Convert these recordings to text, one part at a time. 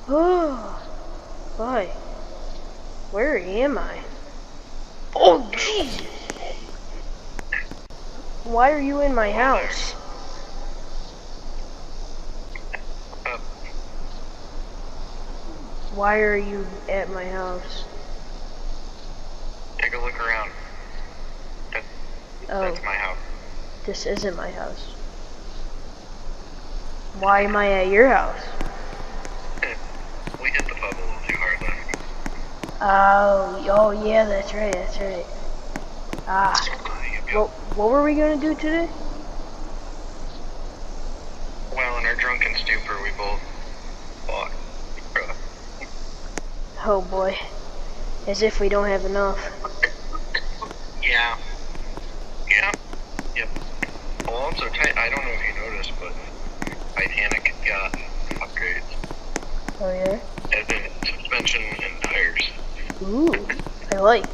Oh, boy. Where am I? Oh, Jesus! Why are you in my house? Why are you at my house? Take a look around. That's my house. This isn't my house. Why am I at your house? We hit the pub a little too hard last. Oh, yeah, that's right. Yep. What were we gonna do today? Well, in our drunken stupor, we both bought. Oh boy, as if we don't have enough. Yeah. Yep. Well, also, I don't know if you noticed, but Titanic got upgrades. Oh yeah? As in suspension and tires. Ooh, I like.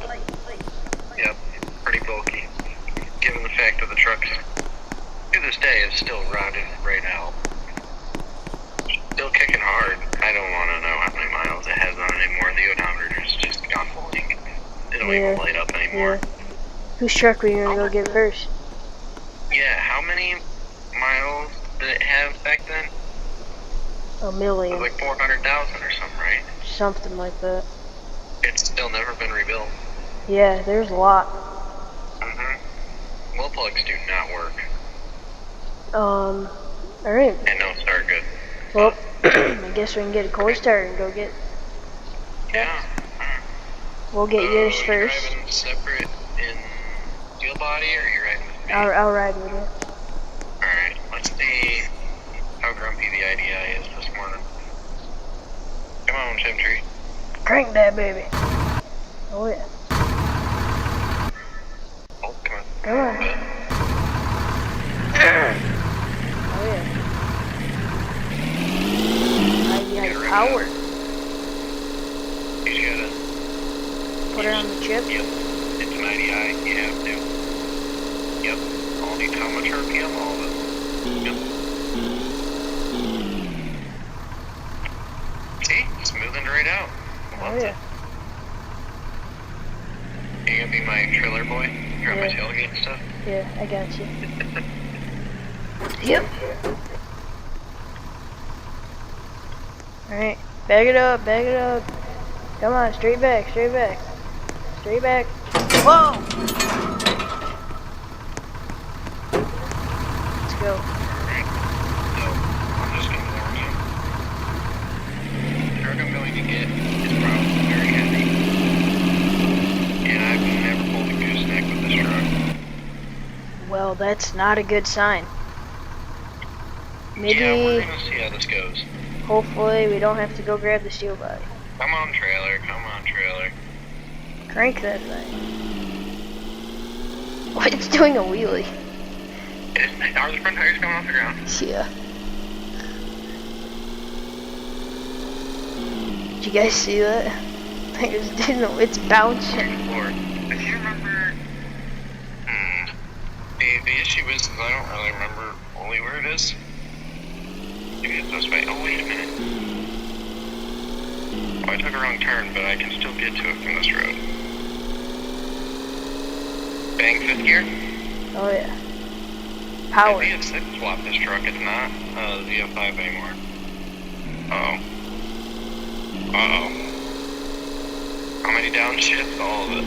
Yep. Pretty bulky. Given the fact that the truck, to this day, is still rotted right now. Still kicking hard. I don't want to know how many miles it has on it anymore. The odometer is just gone blank. It don't even light up anymore. Yeah. Whose truck were you gonna go get first? Yeah, how many miles did it have back then? A million. It was like 400,000 or something, right? Something like that. It's still never been rebuilt. Yeah, there's a lot. Wheel plugs do not work. Alright. And don't start good. Well, I guess we can get a cold start and go get... Yeah. We'll get yours You first. driving separate in steel body, or are you riding with me? I'll ride with you. Alright, let's see how grumpy the IDI is this morning. Come on, Chimtree. Crank that baby. Oh yeah. Oh, come on. Come on. Oh yeah. IDI power. You just gotta put it on the chip. Yep. It's an IDI. You have to. Yep. All these, how much RPM? All of it. Yep. See? Smoothing right out. Oh yeah. You gonna be my trailer boy? You're on my tailgate and stuff? Yeah, I got you. Yep. Alright, bag it up, bag it up. Come on, straight back, straight back. Straight back. Whoa! Let's go. Alright. So, I'm just gonna warn you. The truck I'm going to get is probably very heavy. And I've never pulled a gooseneck with this truck. Well, that's not a good sign. Maybe, yeah, we're gonna see how this goes. Hopefully, we don't have to go grab the steel body. Come on, trailer. Come on, trailer. Crank that thing. Oh, it's doing a wheelie. Are the front tires coming off the ground? Yeah. Did you guys see that? It's bouncing. If you remember, the issue is I don't really remember only where it is. Maybe it's this way. Oh, wait a minute. Oh, I took a wrong turn, but I can still get to it from this road. Bang, fifth gear? Oh yeah. Power. I think it's swapped this truck. It's not ZF5 anymore. Uh-oh. How many downshifts? All of it.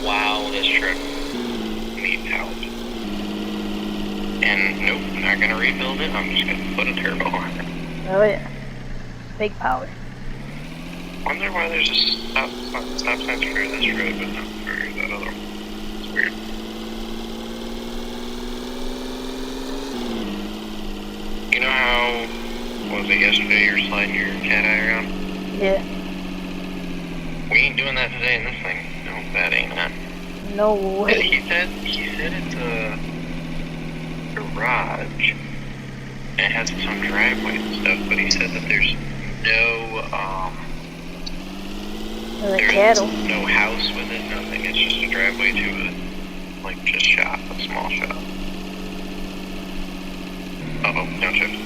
Wow, this truck needs help. And nope, not gonna rebuild it. I'm just gonna put a turbo on it. Oh yeah. Big power. Wonder why there's a stop sign for this road, but not for that other one. It's weird. You know how, what was it, yesterday you were sliding your cat eye around? Yeah. We ain't doing that today in this thing. No, that ain't that. No way. He said it's a garage. And it has some driveway and stuff, but he said that there's no, cattle. No house with it, nothing. It's just a driveway to it. Like, just shop, a small shop. Uh-oh, downshift.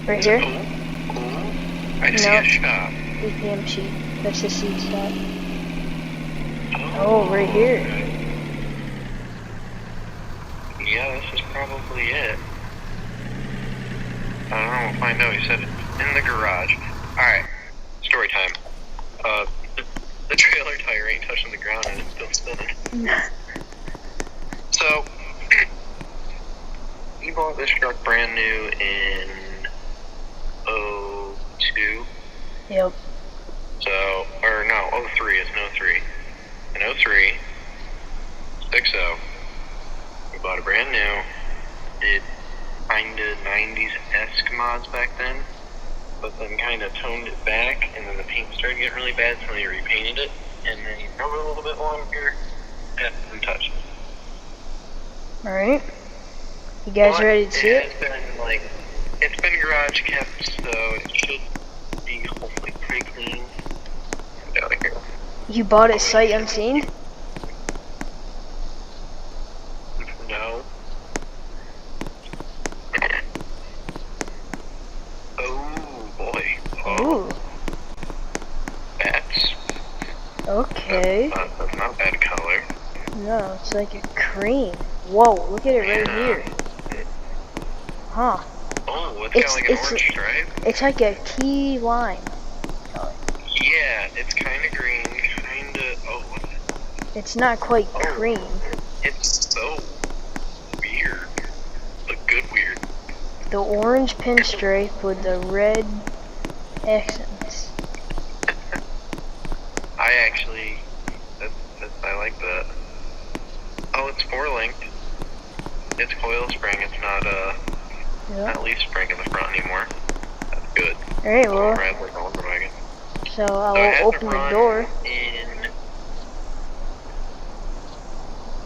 Right here? Oh, I see Nope. a shop. APM sheet. That's the seed stop. Oh, right here. Yeah, this is probably it. I don't know, we'll find out. He said it's in the garage. Alright, story time. The trailer tire ain't touching the ground and it's still spinning. So, he bought this truck brand new in 02. Yep. So, or no, 03, it's an 03. In 03, 60, we bought a brand new. It kinda 90s-esque mods back then, but then kinda toned it back, and then the paint started getting really bad, so they repainted it, and then he drove it a little bit longer, and then touched it. Alright. You guys ready to see it? It's been garage kept, so it should be hopefully pretty clean. Get out of here. You bought it sight unseen? No. Oh boy. Ooh. That's Okay. that's not a bad color. No, it's like a cream. Whoa, look at it right here. Huh. Oh, it's got like an orange stripe. It's like a key lime color. Yeah, it's kind of green, kind of. Oh. It's not quite cream. It's so weird, but good weird. The orange pinstripe with the red accents. I actually, I like that. Oh, it's 4-linked. It's coil spring. It's not not leaf spring in the front anymore. That's good. All right, well. So I'll open the door. In,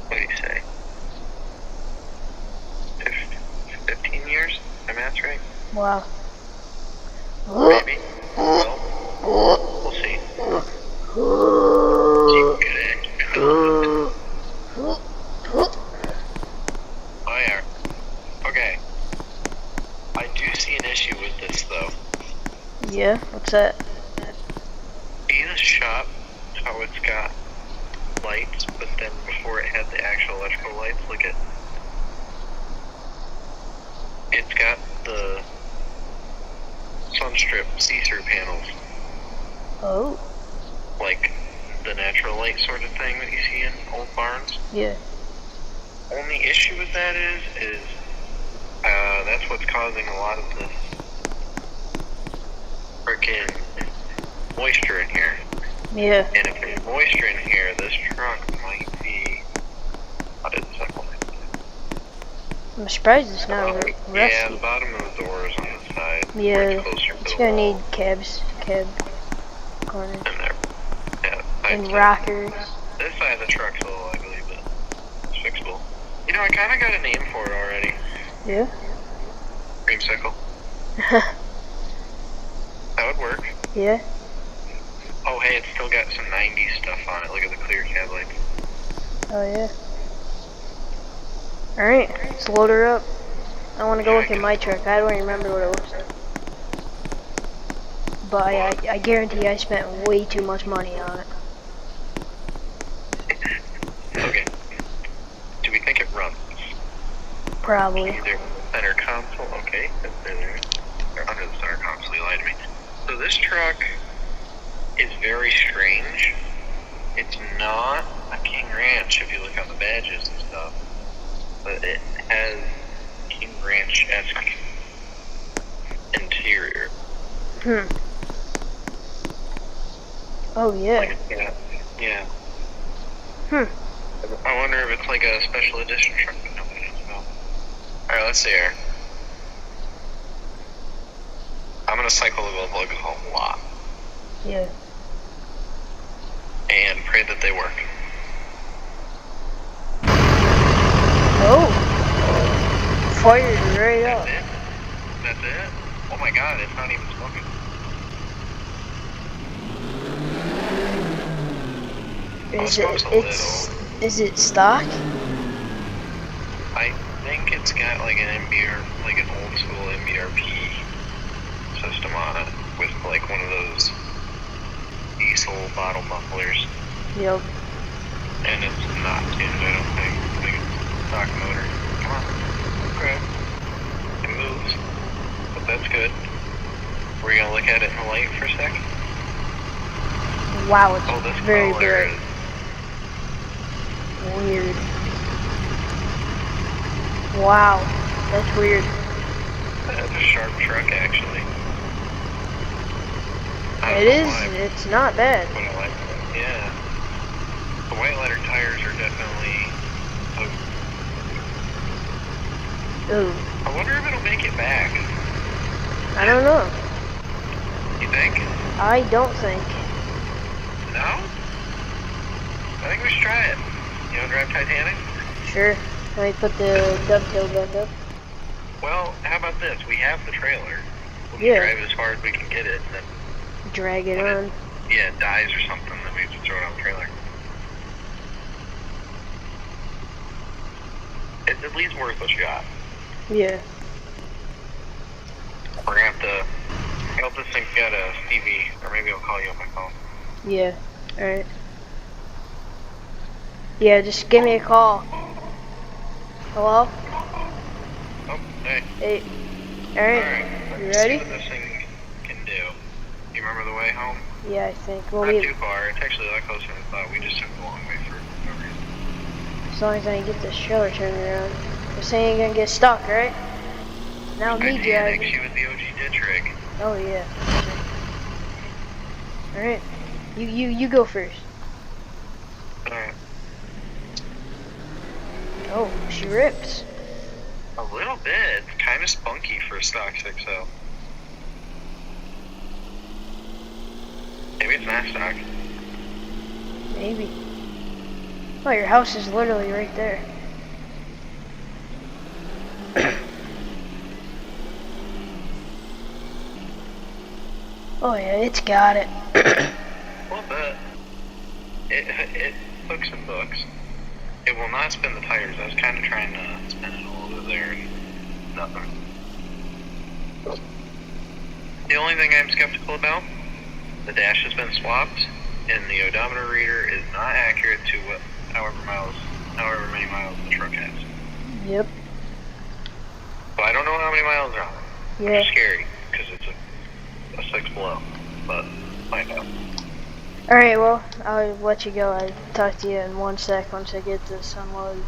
what do you say? 15 years? My math's right. Wow. Maybe. Well, we'll see. Oh yeah. Okay. I do see an issue with this though. Yeah, what's that? See the shop, how it's got lights, but then before it had the actual electrical lights, look at. It's got the sunstrip see-through panels. Oh. Like the natural light sort of thing that you see in old barns. Yeah. Only issue with that is that's what's causing a lot of this frickin' moisture in here. Yeah. And if there's moisture in here, this truck might be. I'm surprised it's not rusty. Yeah, the bottom of the door is on the side. Yeah, it's gonna need cab corners. In there. Yeah. And rockers. This side of the truck's a little ugly, but it's fixable. You know, I kind of got a name for it already. Yeah? Creamsicle. That would work. Yeah? Oh, hey, it's still got some 90s stuff on it. Look at the clear cab lights. Oh, yeah. Alright, let's load her up. I want to go look at my truck. I don't remember what it looks like. But I guarantee I spent way too much money on it. Okay. Do we think it runs? Probably. Either center console. Okay, they're under the center console. You lied to me. So this truck is very strange. It's not a King Ranch if you look on the badges and stuff, but it has King Ranch-esque interior. Oh yeah. Like yeah. I wonder if it's like a special edition truck that nobody knows about. Alright, let's see here. I'm gonna cycle the gold logos a lot. Yeah. And pray that they work. Oh! Fired right up. That's it? That's it? Oh my god, it's not even smoking. Is it stock? I think it's got like an MBR, like an old school MBRP system on it with like one of those diesel bottle mufflers. Yep. And it's not tuned, I don't think. I think it's stock motor. Come on. Okay. It moves. But that's good. We're gonna look at it in the light for a sec. Wow, it's this very color bright. is Weird. Wow, that's weird. that's a sharp truck, actually. It is. It's not bad. But I like it. Yeah. The white letter tires are definitely. Ooh. I wonder if it'll make it back. I don't know. You think? I don't think. No? I think we should try it. You wanna drive Titanic? Sure. Let me put the dovetail back up. Well, how about this? We have the trailer. We can Yeah. drive it as far as we can get it, and then Drag it when on. it dies or something, then we have to throw it on the trailer. It's at least worth a shot. Yeah. We're gonna have to. I hope this thing's got a Stevie, or maybe I'll call you on my phone. Yeah. Alright. Yeah, just give me a call. Hello? Oh, hey. Hey. Alright. Alright. You Let's ready? see what this thing can do. You remember the way home? Yeah, I think. We'll Not be, too far. It's actually a lot closer than I thought. We just took the long way for no reason. as long as I can get this trailer turned around. This thing ain't gonna get stuck, right? Now me Titanic, driving. she was the OG ditch rig. Oh yeah. Alright. You go first. Alright. Oh, she rips. A little bit. It's kind of spunky for a stock 6.0. Maybe it's not stock. Maybe. Oh, your house is literally right there. Oh yeah, it's got it. Well, but it hooks and books. It will not spin the tires. I was kind of trying to spin it a little bit there and nothing. The only thing I'm skeptical about, the dash has been swapped and the odometer reader is not accurate to however many miles the truck has. Yep. So I don't know how many miles are on it. Yeah. Which is scary because it's a 6 below, but find out. Alright, well, I'll let you go. I'll talk to you in 1 sec once I get this unloaded.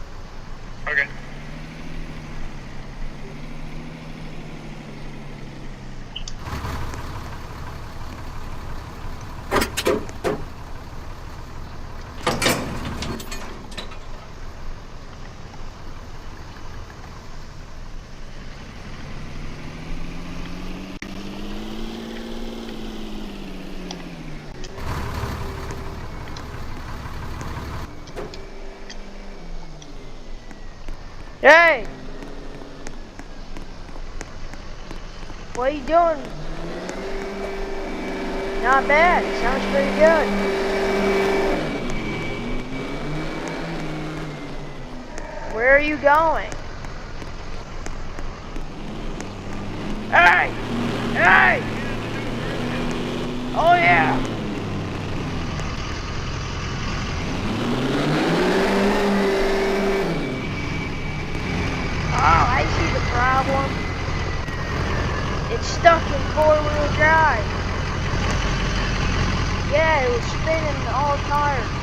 Okay. Hey! What are you doing? Not bad. Sounds pretty good. Where are you going? Hey! Hey! Oh yeah! Oh, I see the problem. It's stuck in 4-wheel drive. Yeah, it was spinning all the time.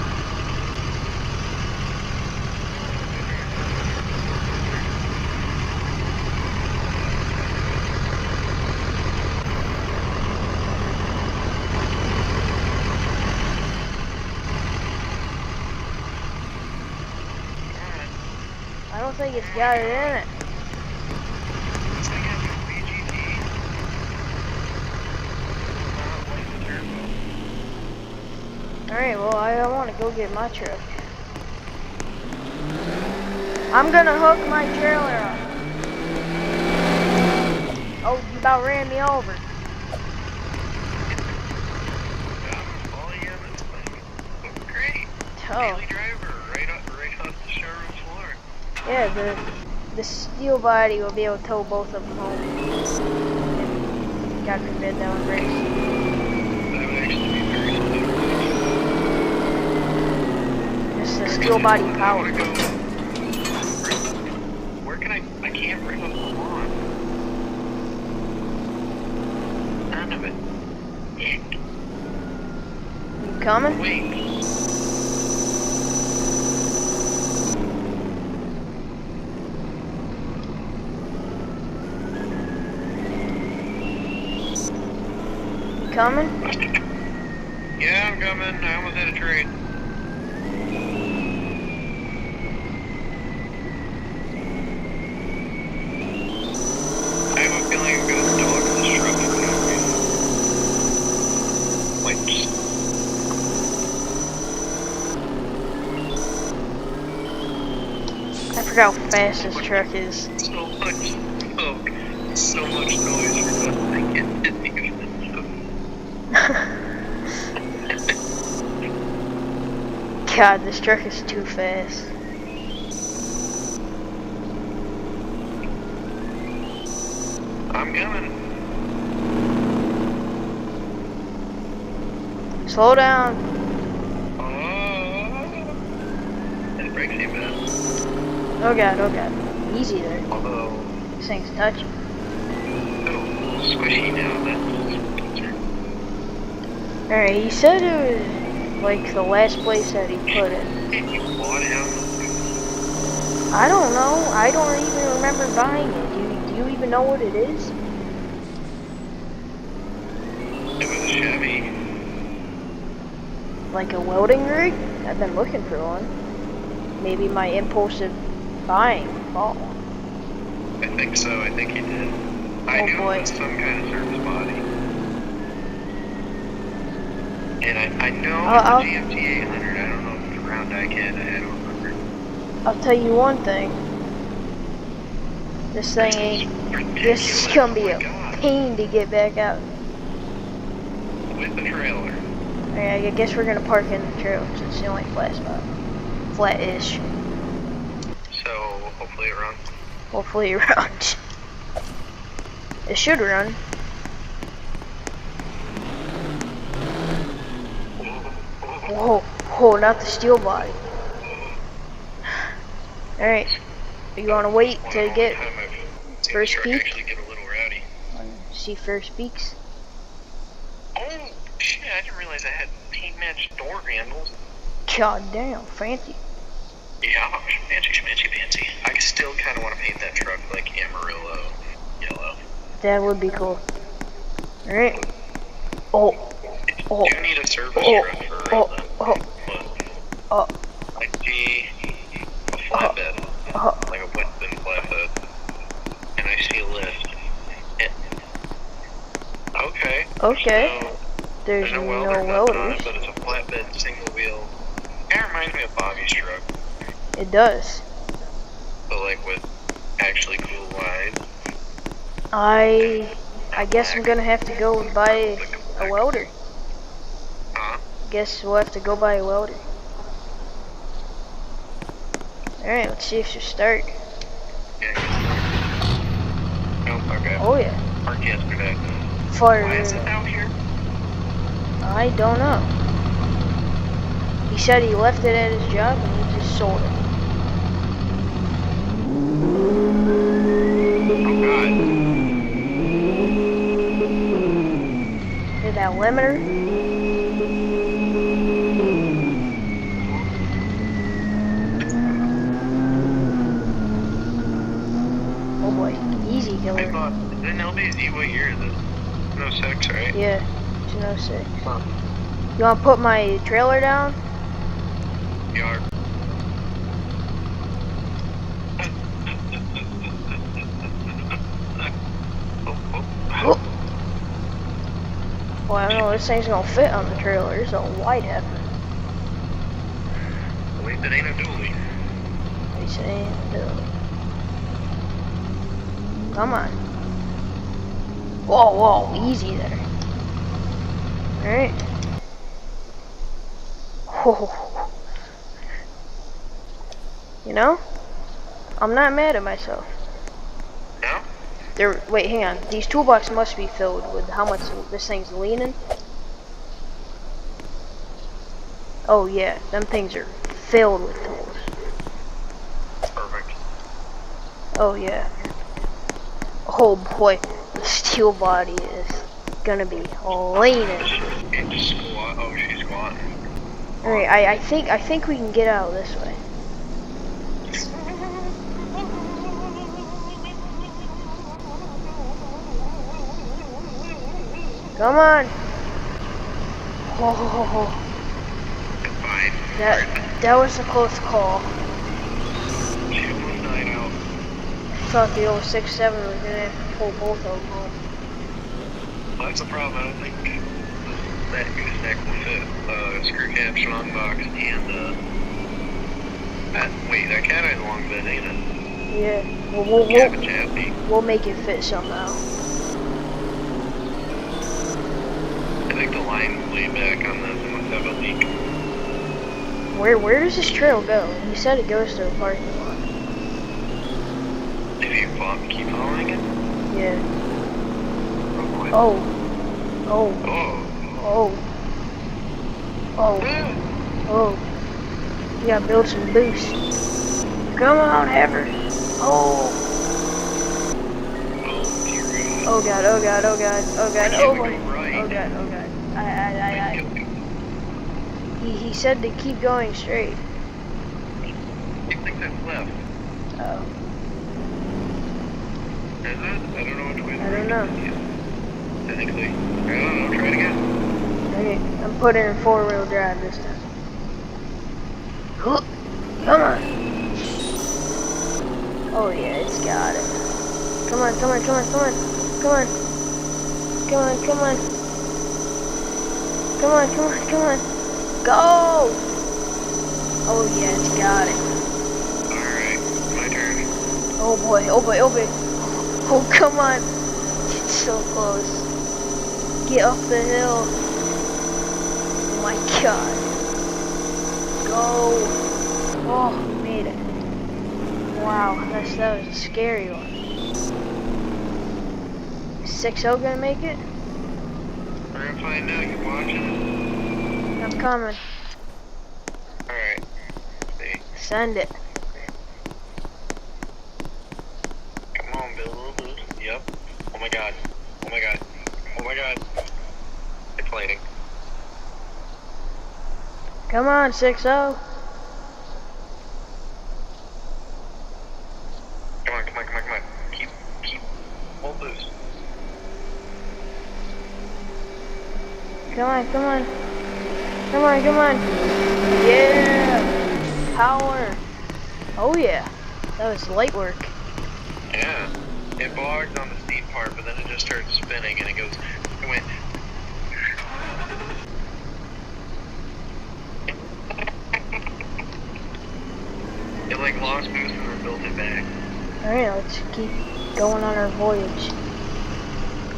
I don't think it's got it in it. Alright, well, I want to go get my truck. I'm gonna hook my trailer up. Oh, you about ran me over. Great. Oh. Daily driver, right off the showroom floor. Yeah, the steel body will be able to tow both of them home. God forbid that one breaks. That would actually be very slow. Just the steel body I power. wanna go. Where can I can't rip up the lawn. None of it. You coming? Wait. You coming? Yeah, I'm coming. I almost hit a tree. I have a feeling I'm gonna dog this truck for no reason. Like, just I forgot how fast this truck is. so much smoke, so much noise for nothing. It didn't even God, this truck is too fast. I'm coming. Slow down. Oh, that brakes ain't bad. Oh God, oh God. Easy there. Although, This thing's touchy. little squishy now. Alright, he said it was like the last place that he put it. You bought him? I don't know. I don't even remember buying it. Do you even know what it is? It was a Chevy. Like a welding rig? I've been looking for one. Maybe my impulsive buying fault. I think so. I think he did. I knew boy. it was some kind of service body. And I know it's a GMT 800. I don't know if it's a round die kit. I don't remember. I'll tell you one thing. This thing ain't. This is gonna be a pain to get back out. With the trailer. Alright, I guess we're gonna park in the trailer because it's the only flat spot. Flat-ish. So hopefully it runs. Hopefully it runs. It should run. Whoa, whoa, not the steel body. Alright, you wanna wait to get first peek? Actually get a little rowdy. See first peeks? Oh shit! I didn't realize I had paint matched door handles. God damn, fancy. Yeah, fancy. I still kind of want to paint that truck like Amarillo yellow. That would be cool. Alright. Oh. Oh. You need a service truck for that. I see a flatbed, like a Winston flatbed, and I see a lift. Okay. Okay. So, There's no no welder nut on welders. it, but it's a flatbed single wheel. Kind of reminds me of Bobby's truck, It does. but like with actually cool lines. I guess I'm gonna have to go buy a welder. Huh? Guess we'll have to go buy a welder. Alright, let's see if she'll start. Yeah. Oh, okay. Oh yeah. Parked yesterday. Fire. Why is it out here? I don't know. He said he left it at his job and he just sold it. Oh god. Hear that limiter? Oh boy, easy I killer. thought, is it an LBZ? What year is it? No 06, right? Yeah, 206. Huh. You wanna put my trailer down? Yard. Oh. Well, I don't know, this thing's gonna fit on the trailer. It's a wide heifer. At least it ain't a dually. They say, come on. Whoa, whoa, easy there. Alright. Whoa. You know, I'm not mad at myself. No? There. Wait, hang on. These toolboxes must be filled with how much this thing's leaning. Oh yeah, them things are filled with tools. Perfect. Oh yeah. Oh boy, the steel body is gonna be leaning. She's squat. Oh, she's squatting. All right, I think we can get out this way. Come on. Oh, Fine. that was a close call. She almost died out. I thought the old 6-7 was gonna have to pull both of them home. Well, that's the problem. I don't think that gooseneck will fit. Screw cap, strong box, and wait, that cat eyes long bit, ain't it? Yeah. We'll make it fit somehow. I think the line way back on this must have a leak. Where does this trail go? You said it goes to a parking lot. If you keep following it? Yeah. Oh boy. Oh. Oh. Oh. Oh. Oh. Oh. You gotta build some boost. Come on, Ever. Oh. Oh dear God. Oh god, oh god, oh god, oh god, oh boy. Right. Oh god, oh god. He said to keep going straight. You think that's left? Oh. Is it? I don't know which way. I don't know. Technically. I don't know, try it again. Okay, I'm putting in 4-wheel drive this time. Come on. Oh yeah, it's got it. Come on, come on, come on, come on. Come on. Come on, come on. Come on, come on, come on. Go! Oh yeah, it's got it. Alright, my turn. Oh boy, oh boy, oh boy. Oh, come on. It's so close. Get up the hill. Oh my god. Go. Oh, we made it. Wow, that was a scary one. 6-0 gonna make it? We're gonna find out. You watching? I'm coming. Alright. See. Send it. Come on, Bill. Yep. Oh my god. Oh my god. Oh my god. It's lighting. Come on, 6-0. Come on, come on, come on, come on. Keep. Hold loose. Come on, come on. Come on, come on. Yeah. Power. Oh yeah. That was light work. Yeah. It bogged on the steep part, but then it just started spinning and it went. It like lost boost and then built it back. Alright, let's keep going on our voyage.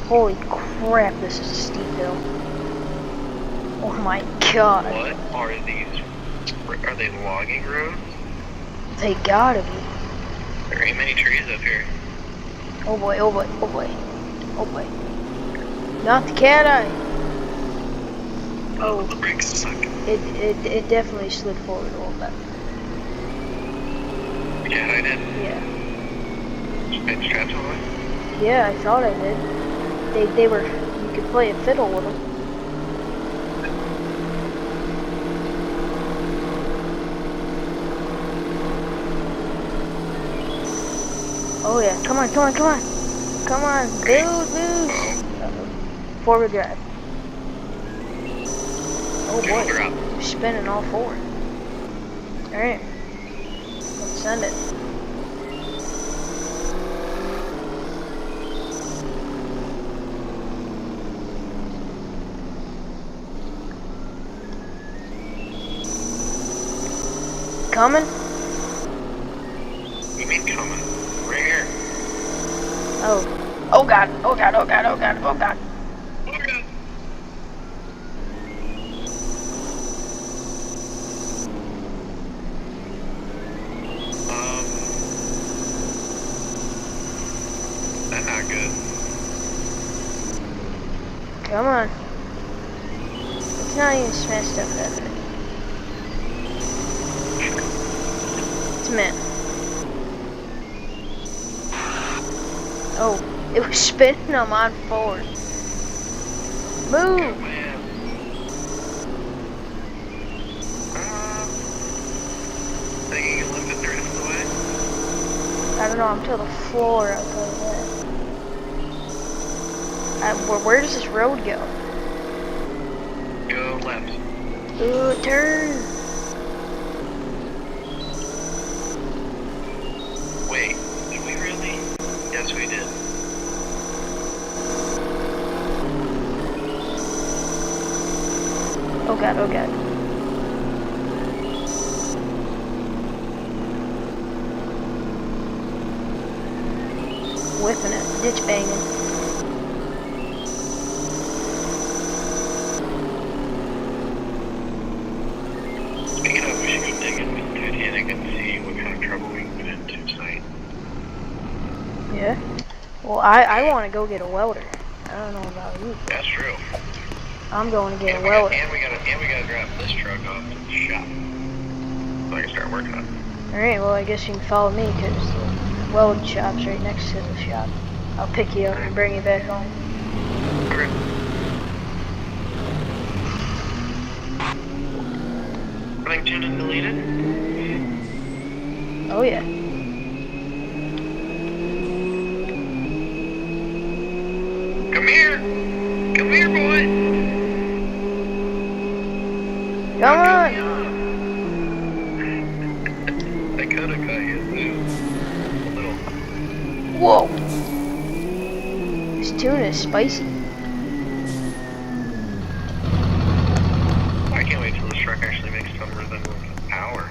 Holy crap, this is a steep hill. Oh my god. What are these? Are they logging roads? They gotta be. There ain't many trees up here. Oh boy, oh boy, oh boy. Oh boy. Not the cat eye. Oh, The brakes suck. it definitely slid forward a little bit. Yeah, I did. Yeah. Spin straps on? Yeah, I thought I did. They were, you could play a fiddle with them. Oh yeah, come on, come on, come on. Come on, boost. Forward drive. Oh boy, you're spinning all forward. Alright, let's send it. Coming? You mean coming? Right here. Oh. Oh god, oh god, oh god, oh god, oh god. Oh god. That's not good. Come on. It's not even smashed up that bit. It's meant. Oh, it was spinning. I'm on forward. Move! Think you can lift it the rest of the way? I don't know, I'm to the floor, I'll tell you that. Where does this road go? Go left. Ooh, turn! Wait, did we really? Yes, we did. Oh god, oh god. Whipping it, ditch banging. Speaking of shooting and Titanic and see what kind of trouble we can get into tonight. Yeah? Well, I want to go get a welder. I don't know about you. That's true. I'm going to get And a welder. we gotta drop this truck off to the shop so I can start working on it. Alright, well I guess you can follow me because the weld shop's right next to the shop. I'll pick you up and bring you back home. Okay. Running and deleted? Oh yeah. Come here! Come here, boy! Come on! I could have cut you too. A little. Whoa! This tuna is spicy. I can't wait till this truck actually makes some rhythm of power.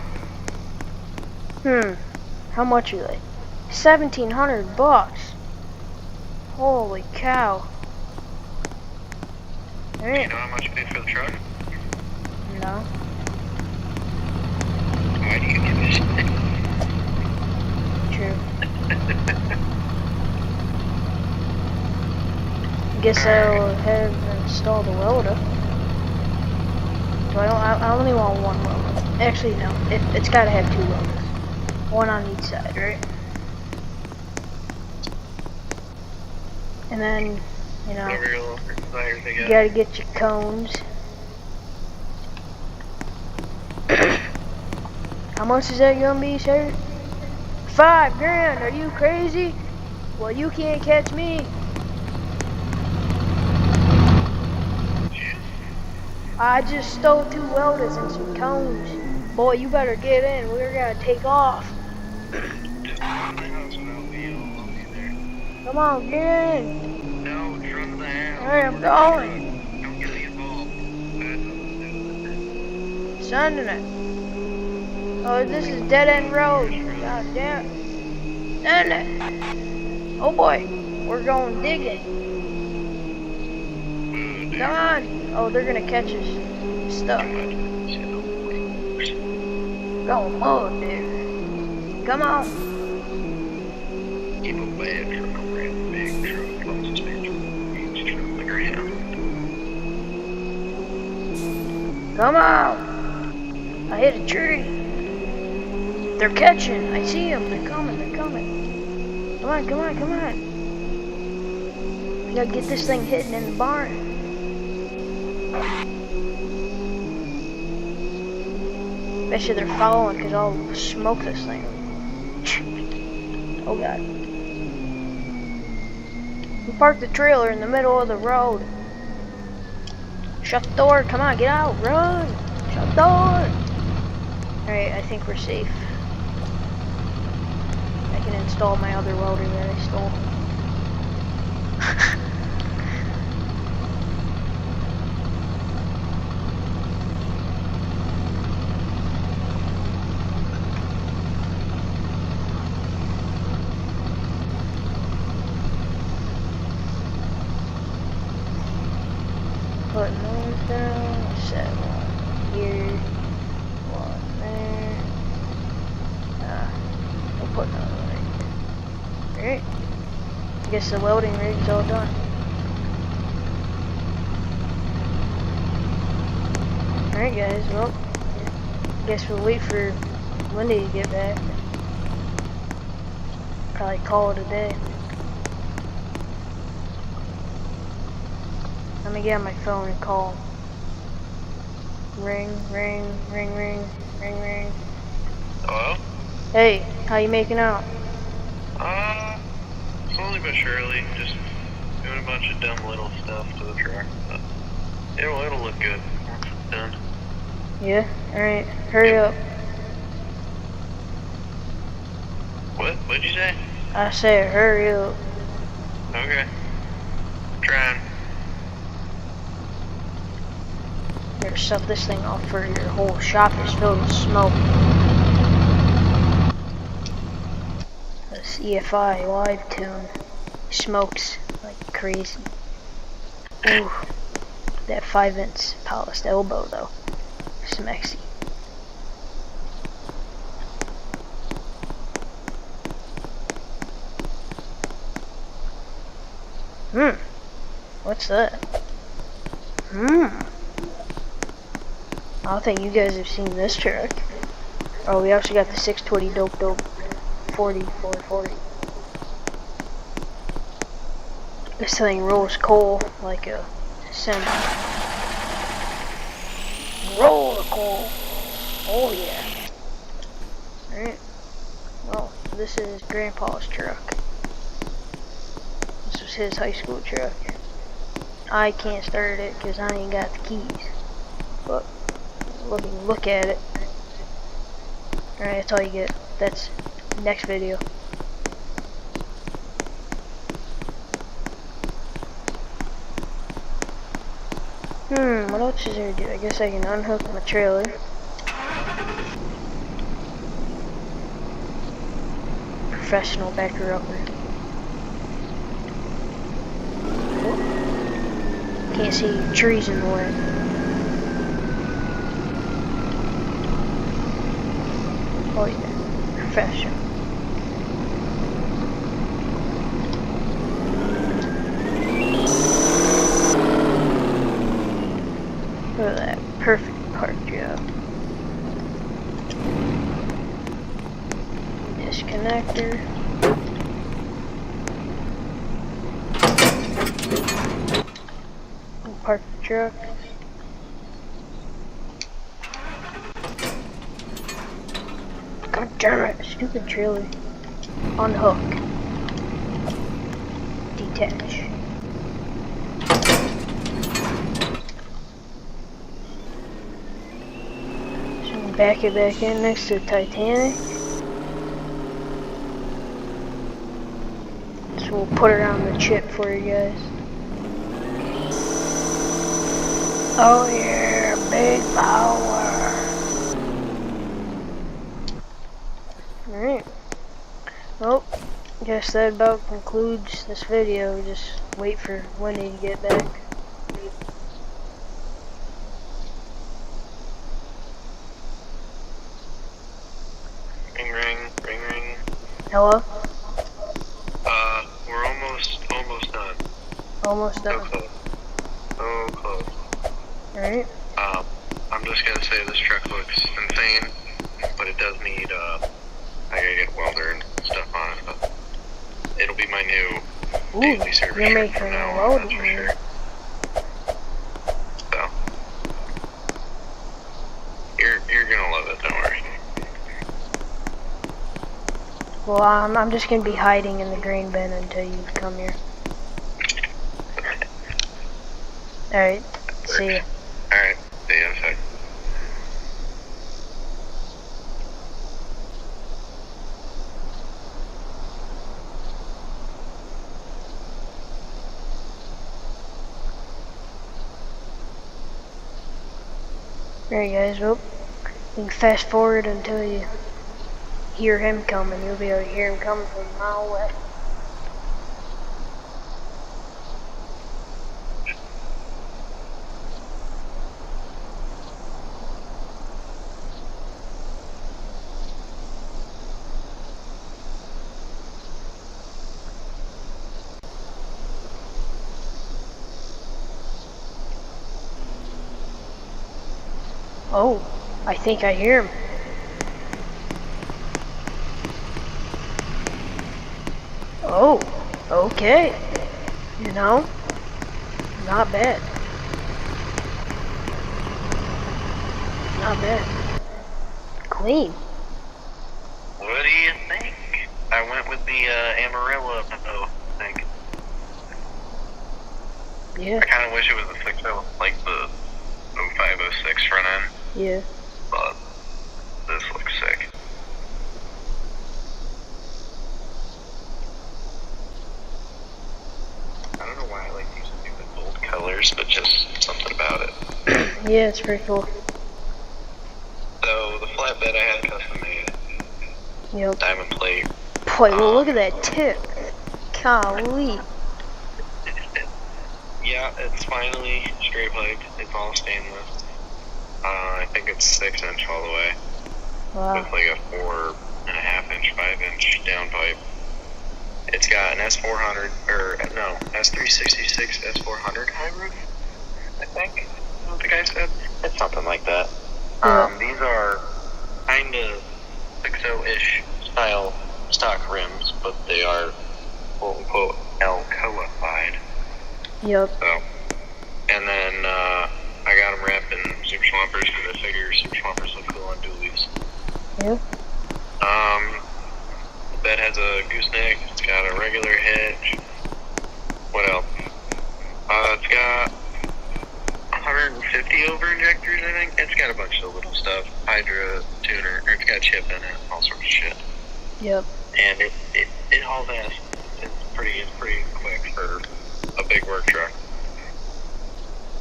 How much are they? $1,700. Holy cow. You Alright. know how much you paid for the truck? No. Why do you give this thing? True. Guess I'll have installed a welder. So I only want one welder. Actually, no. It's got to have two welders. One on each side, right? And then, you know, Whatever your little desires they you got. gotta get your cones. How much is that gonna be, sir? $5 grand, are you crazy? Well, you can't catch me. I just stole 2 welders and some cones. Boy, you better get in, we're gonna take off. Come on, get in. No, it's run to the house. Alright, I'm going. Don't get me involved. Sending it. Oh, this is dead end road. God damn. Send it. Oh boy, we're going digging. Come on. Oh, they're gonna catch us. Stuck. Go move, dude. Come on. Keep a bad truck, a real big truck, low suspension, huge truck, the Greyhound. Come on. I hit a tree. They're catching. I see them. They're coming. They're coming. Come on, come on, come on. We gotta get this thing hidden in the barn. Bet you they're following because I'll smoke this thing. Oh god. We parked the trailer in the middle of the road. Shut the door. Come on, get out. Run. Shut the door. Alright, I think we're safe. I can install my other welder that I stole. Put those down, set one here, one there. We'll put another one right here. Alright. I guess the welding rig's all done. Alright guys, well, guess we'll wait for Lindy to get back. Probably call it a day. Let me get on my phone and call. Ring, ring, ring, ring, ring, ring. Hello? Hey, how you making out? Slowly but surely, just doing a bunch of dumb little stuff to the truck, but it'll look good once it's done. Yeah? Alright, hurry up. What'd you say? I said hurry up. Okay. Trying. Better shut this thing off for your whole shop is filled with smoke. This EFI live tune smokes like crazy. Ooh, that 5-inch polished elbow though. Smexy. What's that? I don't think you guys have seen this truck. Oh, we also got the 620 dope 4440. This thing rolls coal like a semi. Roll the coal. Oh yeah. Alright. Well, this is Grandpa's truck. This was his high school truck. I can't start it because I ain't got the keys. But look at it. Alright, that's all you get. That's next video. What else is there to do? I guess I can unhook my trailer. Professional backer upper. Can't see trees in the way. Oh yeah, professional. Look at that perfect park job. Disconnector. Park the truck. God damn it, stupid trailer. Unhook. Detach. So back it back in next to the Titanic. So we'll put it on the chip for you guys. Oh yeah, big power. Alright. Well, guess that about concludes this video. Just wait for Lindy to get back. Ring, ring, ring, ring. Hello? We're almost done. Almost done. So close. So close. Alright. I'm just gonna say this truck looks insane, but it does need, I gotta get a welder and stuff on it, but it'll be my new daily service you're truck making from now a on, load that's of for me. sure. So, you're gonna love it, don't worry. Well, I'm just gonna be hiding in the grain bin until you come here. Alright, see ya. Alright, see you in a sec. Alright guys, well, you can fast forward until you hear him coming. You'll be able to hear him coming from a mile away. Oh, I think I hear him. Oh, okay. You know, not bad. Not bad. Clean. What do you think? I went with the Amarillo, I think. Yeah, I kind of wish it was a 60, like the 0506 front end, yeah. but this looks sick. I don't know why I like these stupid bold colors, but just something about it. Yeah, it's pretty cool. So the flatbed I had custom made, Yep. diamond plate. Boy, well, look at that tip. Golly. Yeah, it's finally straight piped. It's all stainless. I think it's 6-inch all the way. Wow. With like a 4.5-inch, 5-inch down pipe. It's got an S400, or no, S366 S400 high roof, I think. What the guy said. It's something like that. Yeah. These are kind of 60-ish style stock rims, but they are quote unquote Alcoa-fied. Yep. So, and then I got them wrapped in super swampers because I figure super swampers look cool on dualies. Yeah. The bed has a gooseneck. It's got a regular hitch. What else? It's got 150 over injectors, I think. It's got a bunch of little stuff. Hydra, tuner, or it's got chip in it, all sorts of shit. Yep. And it hauls ass. It's pretty quick for a big work truck.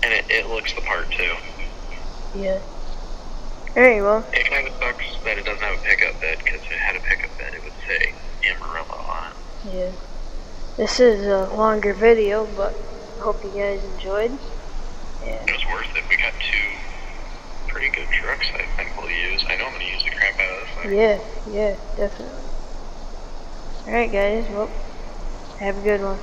And it looks the part too. Yeah. Alright, well. It kind of sucks that it doesn't have a pickup bed, because if it had a pickup bed, it would say Amarillo on it. Yeah. This is a longer video, but hope you guys enjoyed. It was worth it. We got 2 pretty good trucks I think we'll use. I know I'm going to use the crap out of this thing. Yeah, definitely. Alright, guys, well, have a good one.